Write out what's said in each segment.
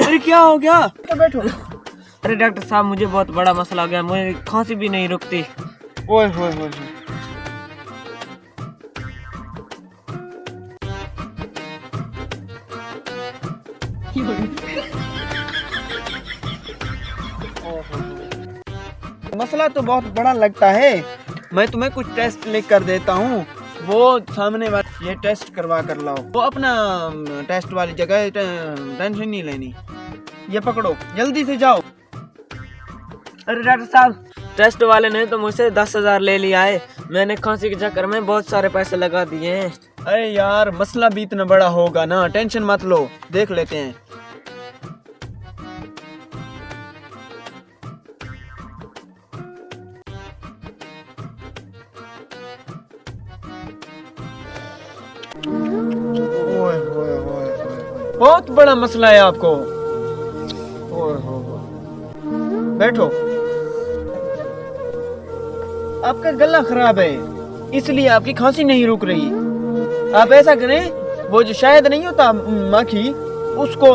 अरे क्या हो गया? तो बैठो। अरे डॉक्टर साहब, मुझे बहुत बड़ा मसला हो गया, मुझे खांसी भी नहीं रुकती। ओए होए होए। मसला तो बहुत बड़ा लगता है। मैं तुम्हें कुछ टेस्ट लिख कर देता हूँ, वो सामने वाले ये टेस्ट करवा कर लाओ। वो अपना टेस्ट वाली जगह टेंशन नहीं लेनी। ये पकड़ो, जल्दी से जाओ। अरे डॉक्टर साहब, टेस्ट वाले ने तो मुझसे 10,000 ले लिया है। मैंने खांसी के चक्कर में बहुत सारे पैसे लगा दिए हैं। अरे यार, मसला भी इतना बड़ा होगा ना, टेंशन मत लो, देख लेते हैं। ओए होए होए होए, बहुत बड़ा मसला है आपको। ओए होए, बैठो। आपका गला खराब है, इसलिए आपकी खांसी नहीं रुक रही। आप ऐसा करें, वो जो शहद नहीं होता माखी, उसको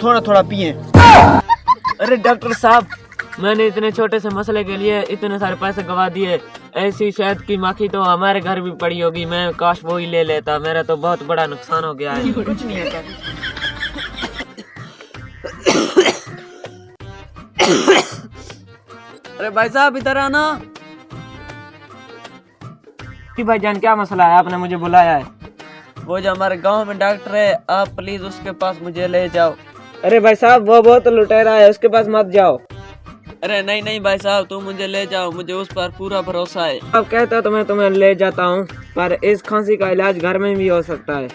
थोड़ा थोड़ा पिए। अरे डॉक्टर साहब, मैंने इतने छोटे से मसले के लिए इतने सारे पैसे गवा दिए। ऐसी शहद की माखी तो हमारे घर भी पड़ी होगी, मैं काश वो ही ले लेता। मेरा तो बहुत बड़ा नुकसान हो गया है। कुछ नहीं है। अरे भाई साहब, इधर आना। भाईजान, क्या मसला है? आपने मुझे बुलाया है। वो जो हमारे गांव में डॉक्टर है, आप प्लीज उसके पास मुझे ले जाओ। अरे भाई साहब, वो बहुत लुटेरा है, उसके पास मत जाओ। अरे नहीं नहीं भाई साहब, तुम मुझे ले जाओ, मुझे उस पर पूरा भरोसा है। आप कहते हो तो मैं तुम्हें ले जाता हूँ, पर इस खांसी का इलाज घर में भी हो सकता है।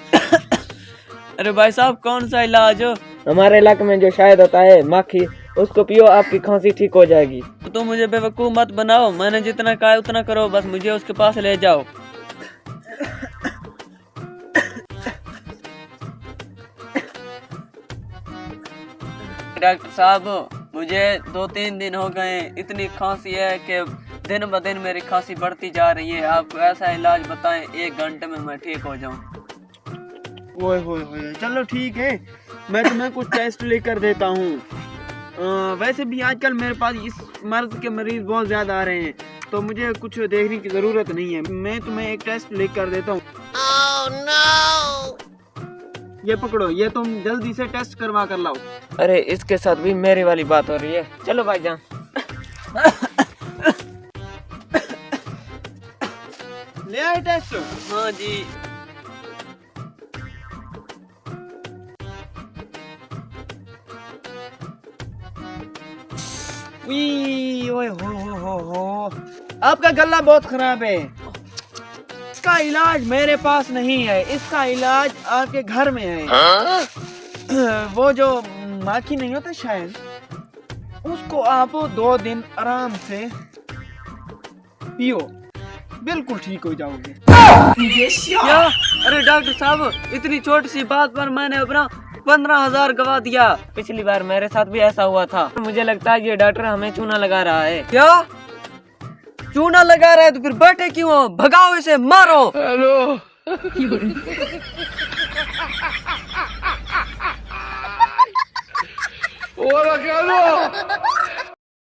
अरे भाई साहब, कौन सा इलाज? हमारे इलाके में जो शहद होता है माखी, उसको पियो, आपकी खांसी ठीक हो जाएगी। तो तुम मुझे बेवकूफ मत बनाओ, मैंने जितना कहा उतना करो, बस मुझे उसके पास ले जाओ। डॉक्टर साहब, मुझे 2-3 दिन हो गए, इतनी खांसी है कि दिन ब दिन मेरी खांसी बढ़ती जा रही है। आप ऐसा इलाज बताएं, 1 घंटे में मैं ठीक हो जाऊं। ओए होए होए, चलो ठीक है, मैं तुम्हें कुछ टेस्ट लेकर देता हूँ। वैसे भी आजकल मेरे पास इस मर्ज के मरीज बहुत ज्यादा आ रहे हैं, तो मुझे कुछ देखने की जरूरत नहीं है। मैं तुम्हें एक टेस्ट लेकर देता हूँ। Oh, no! ये पकड़ो, ये तुम जल्दी से टेस्ट करवा कर लाओ। अरे इसके साथ भी मेरी वाली बात हो रही है। चलो भाईजान। ले आए टेस्ट? हाँ जी। ओए हो, आपका गला बहुत खराब है। इसका इलाज मेरे पास नहीं है, इसका इलाज आपके घर में है। वो जो माखी नहीं होता शायद, उसको आप 2 दिन आराम से पियो, बिल्कुल ठीक हो जाओगे। क्या? अरे डॉक्टर साहब, इतनी छोटी सी बात पर मैंने अपना 15,000 गवा दिया। पिछली बार मेरे साथ भी ऐसा हुआ था। मुझे लगता है ये डॉक्टर हमें चूना लगा रहा है। क्या चूना लगा रहा है? तो फिर बैठे क्यों हो? भगाओ इसे, मारो। हेलो। Ora, caro!